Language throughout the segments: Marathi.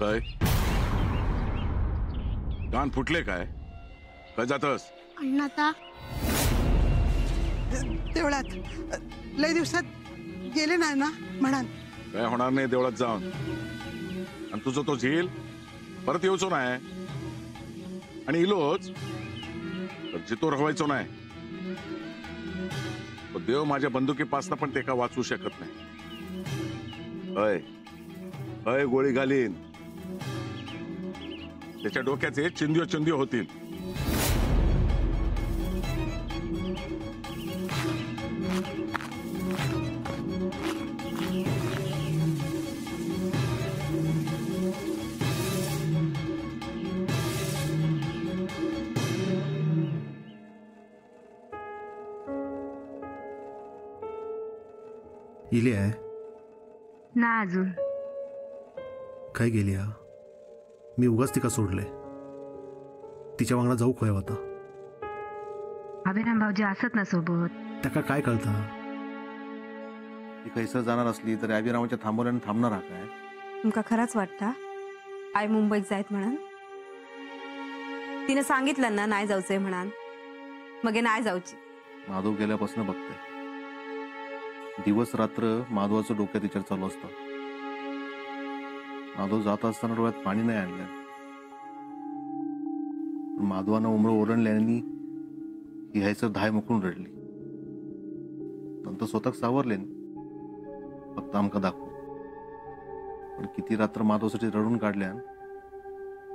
काय कान फुटले काय काय जातस अण्णा आता देवळात लय दिवसात गेले नाही ना म्हणाल काय होणार नाही देवळात जाऊन आणि तुझं तो झील परत येऊचो नाही आणि इलोच तर जितो रवायचो नाही देव माझ्या बंदुकीपासनं पण ते का वाचवू शकत नाही अय अय गोळी घालीन त्याच्या डोक्याचे चिंद्यो चिंद्यो होतील इले आहे ना अजून काय गेली हा मी उगाच तिका सोडले तिच्या वांगडा जाऊ खोय होता अभिराम भाऊजी असत ना सोबत त्याका काय कळतं ती कैसर जाणार असली तरी अभिरामाच्या थांबवल्याने थांबणार हा काय तुमका खरंच वाटता आई मुंबईत जायत म्हणान तिने सांगितलं ना नाही जाऊचंय म्हणान मग नाही जाऊची माधव गेल्यापासून बघते दिवस रात्र माधवाचं डोक्यात विचार चालू असतं माधव जात असताना डोळ्यात पाणी नाही आणलं माधवानं उमळं ओरडल्याने ही ह्याचं धाय मुकून रडली नंतर स्वतः सावरले फक्त आमका दाखवू पण किती रात्र माधवसाठी रडून काढल्या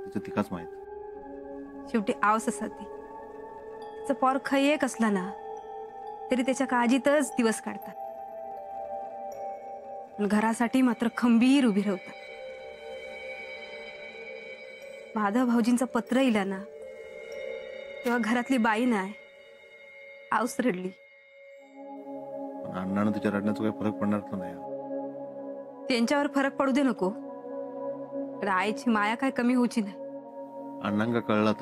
तिचं तिकाच माहित शेवटी आवस असा ती तिचं पोर खय एक असला ना तरी त्याच्या काळजीतच दिवस काढतात पण घरासाठी मात्र खंबीर उभी राहतात माधव भाऊजींचं पत्र इला ना तेव्हा घरातली बाई नाही आऊस रडली पण अण्णानं तिच्या रडण्याचा काही फरक पडणार तर नाही त्यांच्यावर फरक पडू दे नको पण आईची माया काय कमी होची नाही अण्णांका कळला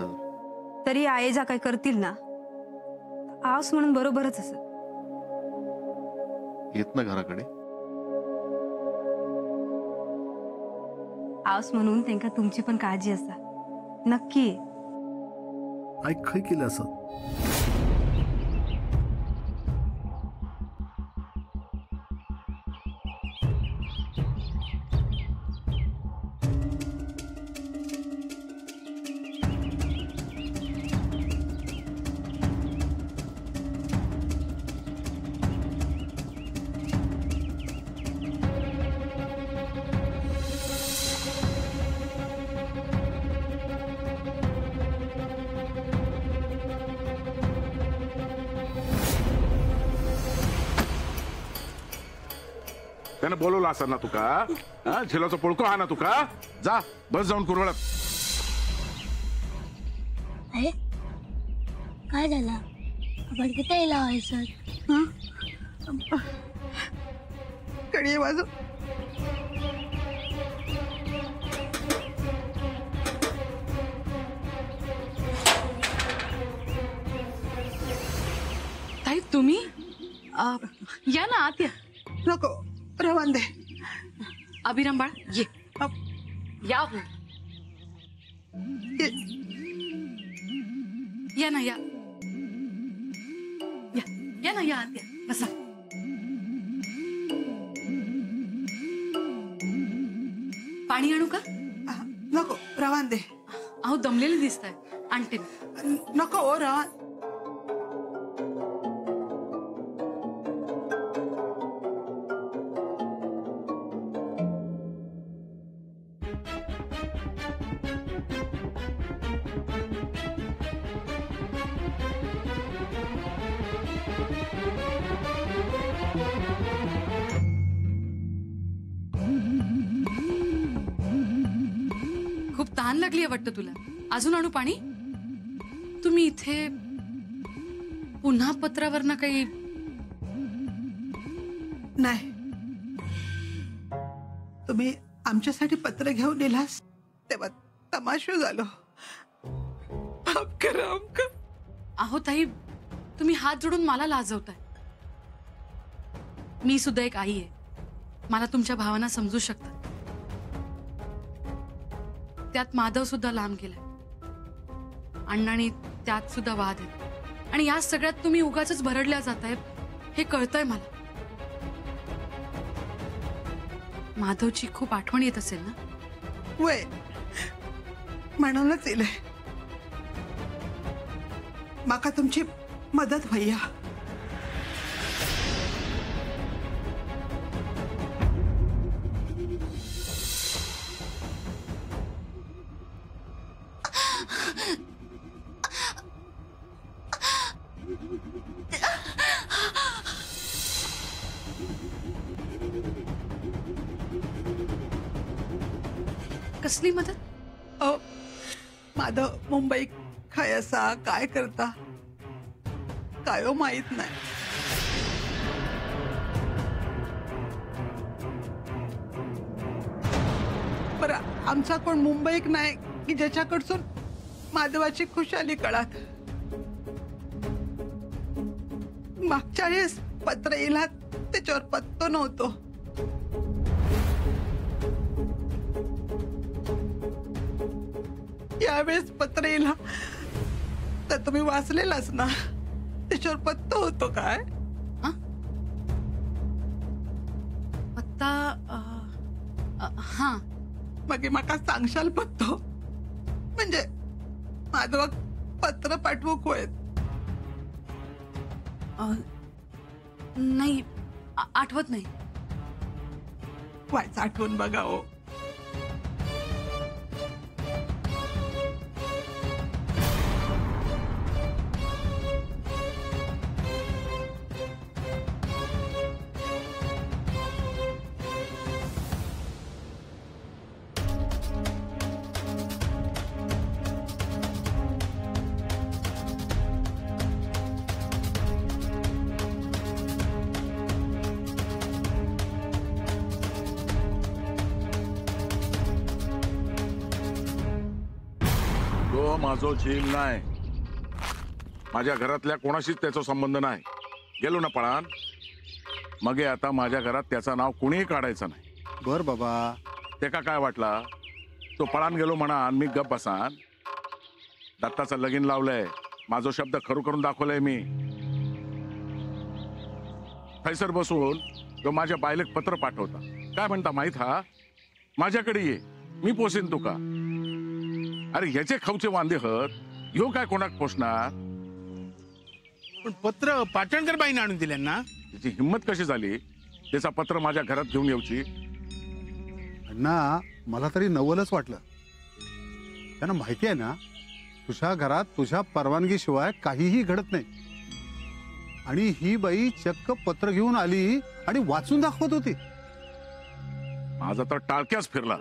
तरी आई जा काय करतील ना आऊस म्हणून बरोबरच असं येत ना घराकडे आऊस म्हणून त्यांना तुमची पण काळजी असा नक्की आई खय केलं असं त्यानं बोलवलं असं ना तुका झेलाचा पोळको हा ना तुका जा बस जाऊन कुरवळत काय झालं आपण किती लावायचं कडी वाजव ताई तुम्ही या ना आत या नको रवान दे अभिराम बाळ ये या हो या ना या या ना या आत या बसा पाणी आणू का नको रवान दे अहो दमलेले दिसताय आणते नको ओ रवान खूप तहान लागली आहे वाटतं तुला अजून आणू पाणी तुम्ही इथे पुन्हा पत्रावर ना काही नाही तुम्ही आमच्यासाठी पत्र घेऊन दिलास तेव्हा तमाशा झालो अहो ताई तुम्ही हात जोडून मला लाजवताय मी सुद्धा एक आई आहे मला तुमच्या भावना समजू शकतात त्यात माधव सुद्धा लांब गेलाय. अण्णांनी त्यात सुद्धा वाद आहेत आणि या सगळ्यात तुम्ही उगाच भरडल्या जाताय हे कळतंय मला. माधवची खूप आठवण येत असेल ना? वय म्हणूनच इले माका तुमची मदत भैया. कसली मदत? माधव मुंबई काय असा काय करता काय माहित नाही. बरं आमचा कोण मुंबईक नाही की ज्याच्याकडसून माधवाची खुशाली कळात. मागच्या वेळेस पत्र येईल त्याच्यावर पत्तो नव्हतो. यावेळेस पत्र येईल तर तुम्ही वाचलेलाच ना, त्याच्यावर पत्तो होतो काय? पत्ता हा मग माका सांगशाल पत्तो म्हणजे माधवाक पत्र पाठवूक होय. नाही आठवत नाही. वाच आठवून बघा हो. तो माझो झील नाही. माझ्या घरातल्या कोणाशीच त्याचा संबंध नाही. गेलो ना पळान मग आता माझ्या घरात त्याचं नाव कुणीही काढायचं नाही. बर बाबा. ते काय वाटला तो पळान गेलो म्हणा आणि मी गप बसान. दत्ताचं लगीन लावलंय. माझो शब्द खरू करून दाखवलंय मी. थैसर बसून तो माझ्या बायलेक पत्र पाठवता. काय म्हणता माहित हा? माझ्याकडे ये मी पोसेन तुका. अरे याचे खाऊचे वांदे हत ह्यो काय कोणाक पोचणार? पण पत्र पाटणकर बाईने आणून दिले ना. त्याची हिंमत कशी झाली त्याचा पत्र माझ्या घरात घेऊन येऊची? अण्णा मला तरी नवलच वाटलं. त्यांना माहिती आहे ना तुझ्या घरात तुझ्या परवानगीशिवाय काहीही घडत नाही. आणि ही बाई चक्क पत्र घेऊन आली आणि वाचून दाखवत होती. माझा तर टाळक्याच फिरला.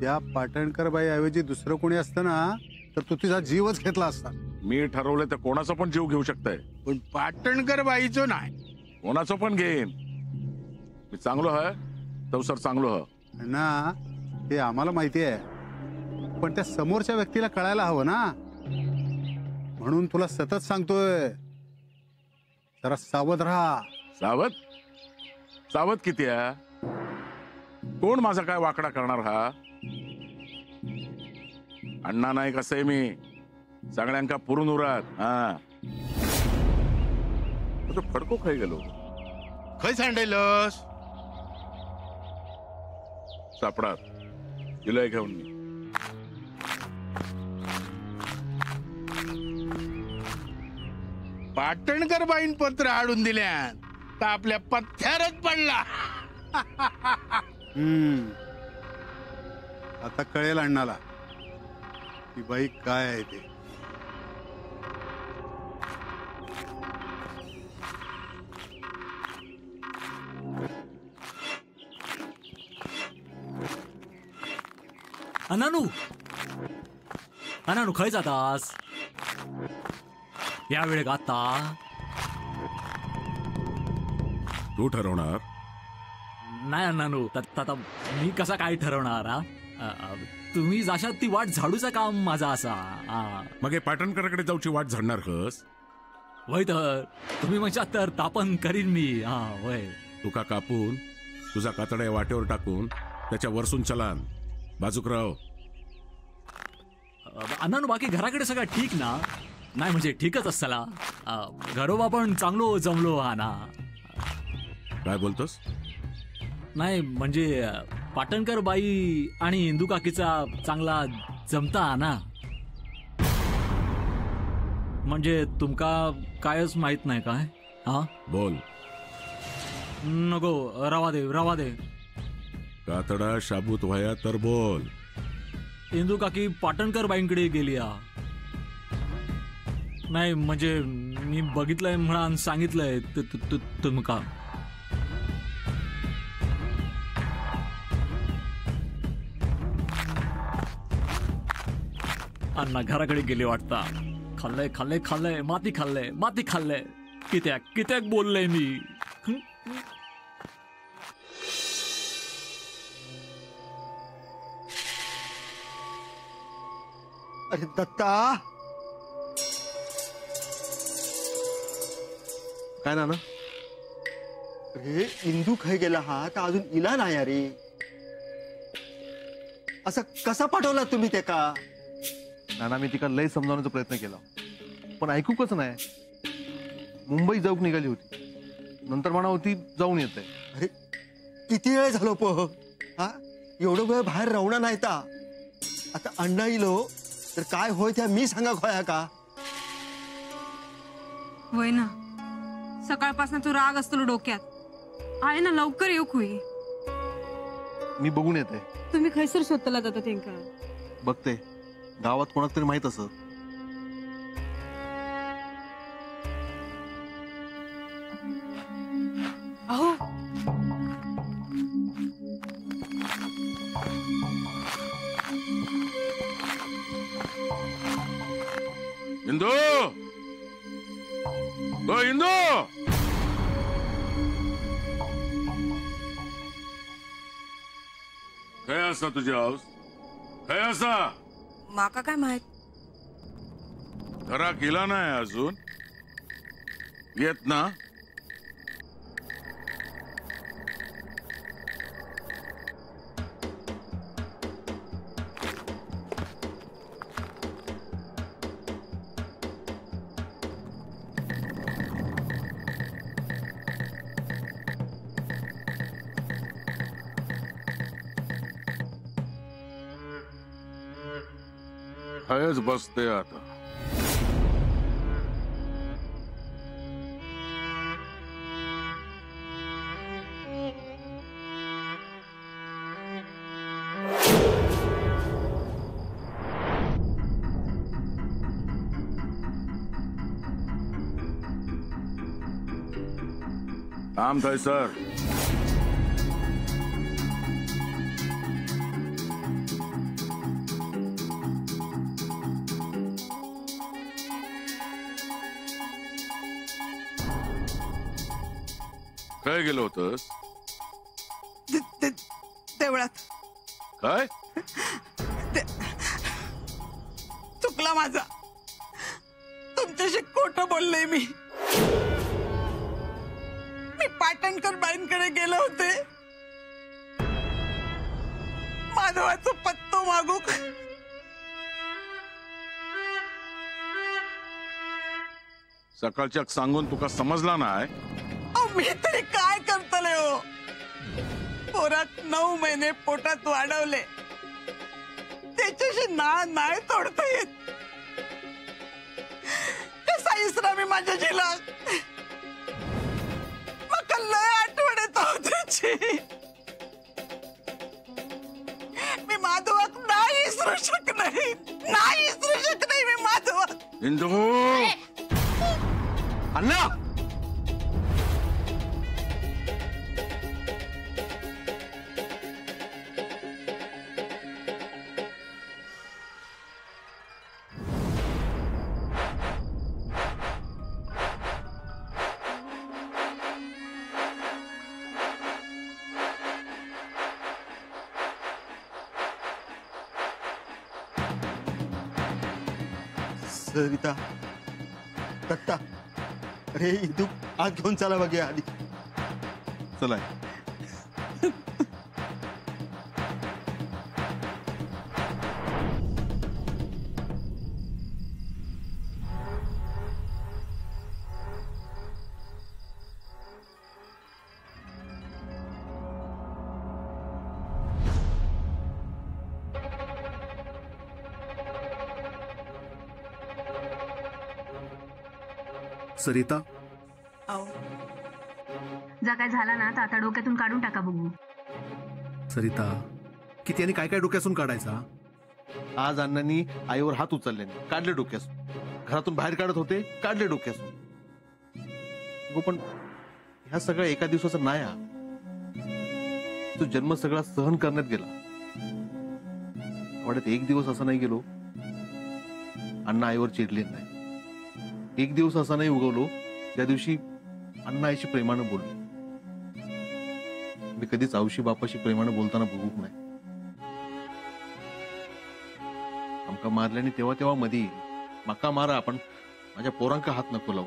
त्या पाटणकर बाई ऐवजी दुसरं कोणी असतं ना तर तू तिचा जीवच घेतला असता. मी ठरवलं तर कोणाचा पण जीव घेऊ शकतंय. पण पाटणकर बाईचं नाही. कोणाचं पण घेईन. मी चांगलो आहे तवसर चांगलो ह. ना हे आम्हाला माहिती आहे पण त्या समोरच्या व्यक्तीला कळायला हवं ना. म्हणून तुला सतत सांगतोय जरा सावध राहा. सावध? सावध किती आहे? कोण माझा काय वाकडा करणार हा? अण्णा नाही कसं आहे मी सगळ्यांका पुरून उरात. हा तो फडको खाई गेलो. खय सांडायलस? सापडात दिलंय घेऊन मी. पाटणकर बाईन पत्र आडून दिल्यात तर आपल्या पथ्यारच पडला. आता कळेल अण्णाला की बाई काय आहे ते. अनानू खय जातास या वेळेक? आता तू ठरवणार. नाही अण्णानू आता मी कसा काय ठरवणार? तुम्ही जाशात ती वाट झाडूचं काम माझा असा. मग हे पाटणकराकडे जाऊची वाट झाडणार कस? वय तर तुम्ही म्हणशात तर तापन करीन मी. वय तुका कापून तुझा कातडा वाटेवर टाकून त्याच्या वरसून चलान बाजूक राव. अण्णांनो बाकी घराकडे सगळं ठीक ना? नाही म्हणजे ठीकच असताला. घरोबा पण चांगलो जमलो हा ना? काय बोलतोस? नाही म्हणजे पाटणकर बाई आणि इंदू काकीचा चांगला जमता हा ना? म्हणजे तुमका कायच माहित नाही काय? हा बोल. नको रवा दे. कातडा शाबूत व्हाया तर बोल. इंदू काकी पाटणकर बाईंकडे गेली हा. नाही म्हणजे मी बघितलंय म्हणून सांगितलंय तुमका. अण्णा घराकडे गेले वाटता. खाल्लंय माती खाल्लंय. कित्याक बोललंय मी. अरे दत्ता, काय नाना? अरे इंदू खय गेला हा तर अजून इला नाही अरे. असं कसा पाठवला तुम्ही ते का? नाना मी तिका लय समजावण्याचा प्रयत्न केला पण ऐकूकच नाही. मुंबई जाऊक निघाली होती, नंतर म्हणा होती जाऊन येते. अरे किती वेळ झालो हा? एवढं वेळ बाहेर राहणार नाही ता. आता अण्णा इलो तर काय होय त्या मी सांगा खोया का? होय ना, सकाळपासून तू राग असतो डोक्यात. आहे ना, लवकर येऊ खुई. मी बघून येते. तुम्ही खैसर शोधला जाता तेंका? बघते गावात कोणाक तरी माहित असत. अहो इंदू, गो इंदू. काय असा तुझी हाऊस? काय असा? माका काय माहित. घरा गेला नाही अजून? येत ना? खयच बसते आता. काम थंयसर. काय गेलो होतस? देवळात. काय? चुकला माझा. तुमच्याशी खोटं बोलले मी. पाटणकर बाईंकडे गेले होते माधवाचा पत्तो मागूक. सकाळच्या सांगून तुका समजला नाही? मी तरी काय करतले हो. पोरात 9 महिने पोटात वाढवले, त्याच्याशी नाही तोडता येत. कसा इसरा मी माझ्या जिला. मग लय आठवण येत त्याची. मी माधवाक नाही इसरू शकत नाही मी माधवाक. इंदू, अण्णा सरिता, दत्ता, अरे इंदू आज घेऊन चला बघूया आधी. चला. सरिता, अहो जा काय झाला ना तर आता डोक्यातून काढून टाका बघू. सरिता, किती आणि काय काय डोक्यातून काढायचा? आज अण्णांनी आईवर हात उचलले नाही, काढले डोक्यासून. घरातून बाहेर काढत होते, काढले डोक्यासून. हो, पण ह्या सगळ्या एका दिवसाचा नाही हा. तो जन्म सगळा सहन करण्यात गेला. वाड्यात एक दिवस असा नाही गेलो अण्णा आईवर चिडले नाही. एक दिवस असा नाही उगवलो ज्या दिवशी अण्णा आईशी प्रेमानं बोललो. मी कधीच औशी बापाशी प्रेमानं बोलताना बघूक नाही. आमका मारल्याने तेव्हा तेव्हा मध्ये येईल, मका मारा आपण माझ्या पोरांका हात नको लावू.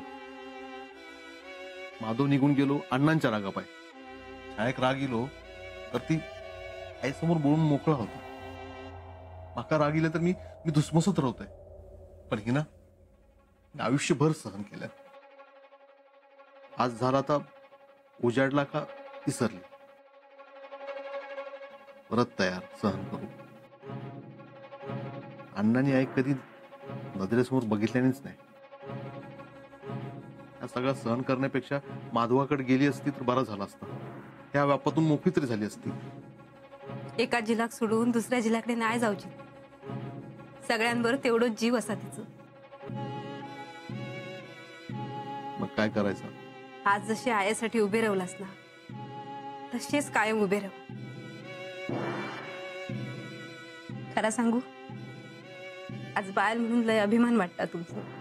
माधव निघून गेलो अण्णांच्या रागापाय. शाळेत राग गेलो तर ती आईसमोर बोलून मोकळा होतो. मका राग गेला तर मी धुसमसत राहतोय. पण हिना आयुष्यभर सहन केलं. आज झाला आता उजाडला का विसरली. परत तयार सहन करू. अण्णांनी आई कधी नजरेसमोर बघितल्यानेच नाही. हा सगळा सहन करण्यापेक्षा माधवाकडे गेली असती तर बरा झाला असता. त्या व्यापातून मोकळी तरी झाली असती. एका जिल्ह्यात सोडून दुसऱ्या जिल्ह्याकडे नाही जाऊची. सगळ्यांवर तेवढंच जीव असा तिचं. मग काय करायचं? आज जशी आईसाठी उभे राहिलास ना तसेच कायम उभे राहा. खरा सांगू, आज बायल म्हणून लय अभिमान वाटता तुमचं.